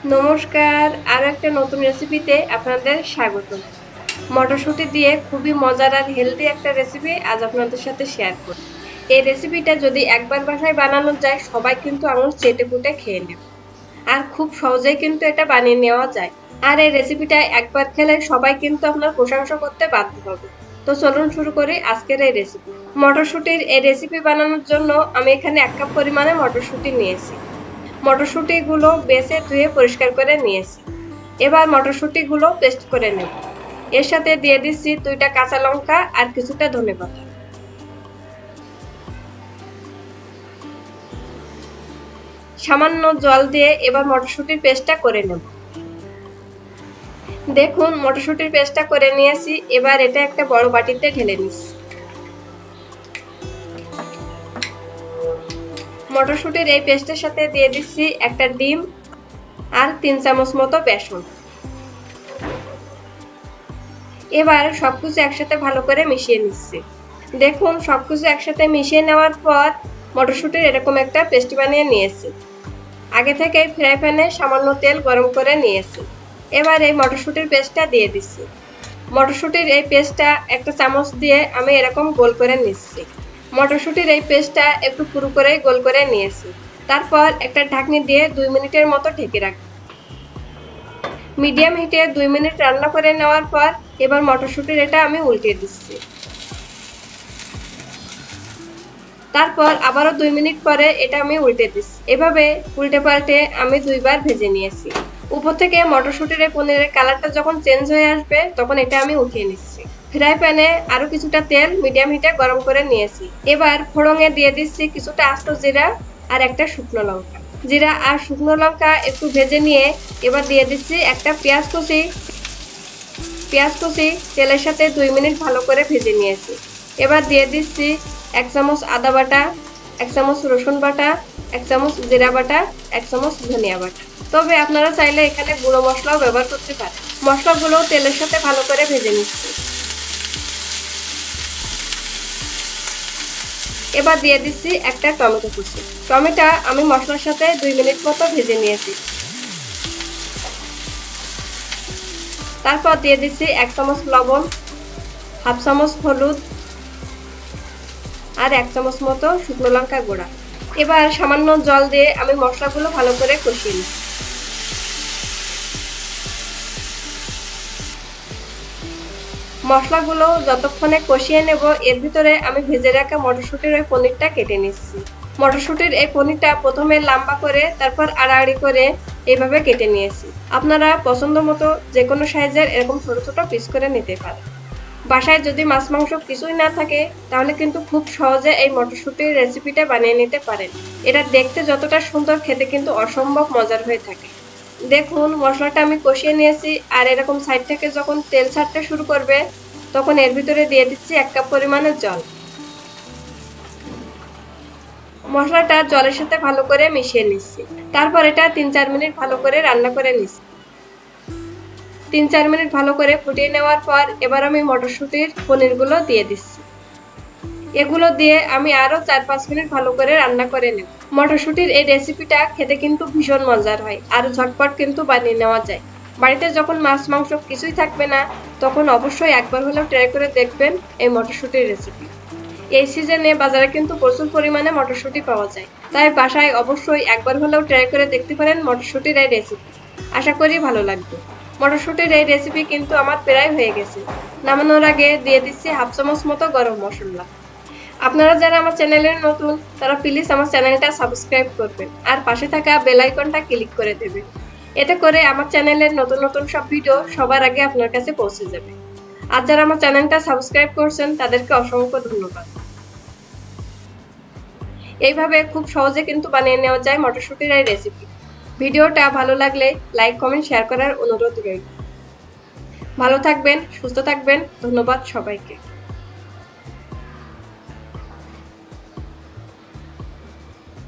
নমস্কার, আরও একটা নতুন রেসিপিতে আপনাদের স্বাগত। মটরশুঁটি দিয়ে খুবই মজার আর হেলদি একটা রেসিপি আজ আপনাদের সাথে শেয়ার করব। এই রেসিপিটা যদি একবার বাসায় বানানো যায় সবাই কিন্তু আঙুল চেটেপুটে খেয়ে নেবে। আর খুব সহজেই কিন্তু এটা বানিয়ে নেওয়া যায়। আর এই রেসিপিটা একবার খেলে সবাই কিন্তু আপনার প্রশংসা করতে বাধ্য হবে। তো চলুন শুরু করি আজকের এই রেসিপি। মটরশুঁটির এই রেসিপি বানানোর জন্য আমি এখানে 1 কাপ পরিমাণে মটরশুঁটি নিয়েছি। মটরশুঁটিগুলো বেছে ধুয়ে পরিষ্কার করে নিয়েছি। এবার মটরশুঁটিগুলো পেস্ট করে নেব। এর সাথে দিয়ে দিচ্ছি 2টা কাঁচা লঙ্কা আর কিছুটা ধনেপাতা। সামান্য জল দিয়ে এবার মটরশুঁটির পেস্টটা করে নেব। দেখুন মটরশুঁটির পেস্টটা করে নিয়েছি। এবার এটা একটা বড় বাটিতে ঢেলে নিচ্ছি। মটরশুঁটির এই পেস্টের সাথে দিয়ে দিচ্ছি একটা ডিম আর 3 চামচ মতো বেসন। এবার সবকিছু একসাথে ভালো করে মিশিয়ে নিচ্ছি। দেখুন সবকিছু একসাথে মিশিয়ে নেওয়ার পর মটরশুঁটির এরকম একটা পেস্ট বানিয়ে নিয়েছি। আগে থেকে ফ্রাই প্যানে সামান্য তেল গরম করে নিয়েছি। এবার এই মটরশুঁটির পেস্টটা দিয়ে দিচ্ছি। মটরশুঁটির এই পেস্টটা একটা চামচ দিয়ে আমি এরকম গোল করে নিচ্ছি। মটরশুঁটির এই পেস্টটা একটু পুরু করে গোল করে নিয়েছি। তারপর একটা ঢাকনি দিয়ে 2 মিনিটের মতো ঢেকে রাখি। মিডিয়াম হিটে 2 মিনিট রান্না করে নেওয়ার পর এবার মটরশুঁটির এটা আমি উল্টে দিচ্ছি। তারপর আবারও 2 মিনিট পরে এটা আমি উল্টে দিচ্ছি। এভাবে উল্টে পাল্টে আমি 2 বার ভেজে নিয়েছি। উপর থেকে মটরশুঁটির এই পনিরের কালারটা যখন চেঞ্জ হয়ে আসবে তখন এটা আমি উঠিয়ে নিচ্ছি। ফ্রাই প্যানে আরো কিছুটা তেল মিডিয়াম হিটে গরম করে নিয়েছি। এবার ফোড়নে দিয়ে দিচ্ছি কিছুটা আস্ত জিরা আর একটা শুকনো লঙ্কা। জিরা আর শুকনো লঙ্কা একটু ভেজে নিয়ে এবার দিয়ে দিচ্ছি একটা পেঁয়াজ কুচি। তেলের সাথে 2 মিনিট ভালো করে ভেজে নিয়েছি। এবার দিয়ে দিচ্ছি 1 চামচ আদা বাটা, 1 চামচ রসুন বাটা, 1 চামচ জিরা বাটা, 1 চামচ ধনিয়া বাটা। তবে আপনারা চাইলে এখানে গুঁড়ো মশলাও ব্যবহার করতে পারেন। মশলাগুলো তেলের সাথে ভালো করে ভেজে নিচ্ছি। এবার দিয়ে দিচ্ছি একটা টমেটো কুচি। টমেটো আমি মশলার সাথে 2 মিনিট মতো ভেজে নিয়েছি। তারপর দিয়ে দিচ্ছি 1 চামচ লবণ, হাফ চামচ হলুদ আর 1 চামচ মতো শুকনো লঙ্কা গুঁড়া। এবার সামান্য জল দিয়ে আমি মশলাগুলো ভালো করে কষিয়ে নিই। মশলাগুলো যতক্ষণে কষিয়ে নেব এর ভিতরে আমি ভেজে রাখা মটরশুঁটির ওই পনিরটা কেটে নিচ্ছি। মটরশুঁটির এই পনিরটা প্রথমে লম্বা করে তারপর আড়াআড়ি করে এইভাবে কেটে নিয়েছি। আপনারা পছন্দ মতো যে কোনো সাইজের এরকম ছোট ছোট পিস করে নিতে পারেন। বাসায় যদি মাছ মাংস কিছুই না থাকে তাহলে কিন্তু খুব সহজে এই মটরশুঁটির রেসিপিটা বানিয়ে নিতে পারেন। এটা দেখতে যতটা সুন্দর খেতে কিন্তু অসম্ভব মজার হয়ে থাকে। দেখুন মশলাটা আমি কষিয়ে নিয়েছি আর এরকম সাইড থেকে যখন তেল ছাড়তে শুরু করবে তখন এর ভিতরে দিয়ে দিচ্ছি 1 কাপ পরিমাণের জল। মশলাটা জলের সাথে ভালো করে মিশিয়ে নিচ্ছি। তারপর এটা 3-4 মিনিট ভালো করে রান্না করে নিচ্ছি। 3-4 মিনিট ভালো করে ফুটিয়ে নেওয়ার পর এবার আমি মটরশুঁটির পনিরগুলো দিয়ে দিচ্ছি। এগুলো দিয়ে আমি আরো 4-5 মিনিট ভালো করে রান্না করে নেব। মটরশুঁটির এই রেসিপিটা খেতে কিন্তু ভীষণ মজার হয় আর ঝটপট কিন্তু বানিয়ে নেওয়া যায়। বাড়িতে যখন মাছ মাংস কিছুই থাকবে না তখন অবশ্যই একবার হলেও ট্রাই করে দেখবেন এই মটরশুঁটির রেসিপি। এই সিজনে বাজারে কিন্তু প্রচুর পরিমাণে মটরশুঁটি পাওয়া যায়, তাই বাসায় অবশ্যই একবার হলেও ট্রাই করে দেখতে পারেন মটরশুঁটির এই রেসিপি। আশা করি ভালো লাগবে। মটরশুঁটির এই রেসিপি কিন্তু আমার প্রায় হয়ে গেছে। নামানোর আগে দিয়ে দিচ্ছি হাফ চামচ মতো গরম মশলা। আপনারা যারা আমার চ্যানেলে নতুন তারা প্লিজ আমার চ্যানেলটা সাবস্ক্রাইব করবেন আর পাশে থাকা বেল আইকনটা ক্লিক করে দেবেন। এতে করে আমার চ্যানেলের নতুন নতুন সব ভিডিও সবার আগে আপনার কাছে পৌঁছে যাবে। আর যারা আমার চ্যানেলটা সাবস্ক্রাইব করছেন তাদেরকে অসংখ্য ধন্যবাদ। এইভাবে খুব সহজে কিন্তু বানিয়ে নেওয়া যায় মটরশুঁটির এই রেসিপি। ভিডিওটা ভালো লাগলে লাইক কমেন্ট শেয়ার করার অনুরোধ রইল। ভালো থাকবেন, সুস্থ থাকবেন। ধন্যবাদ সবাইকে।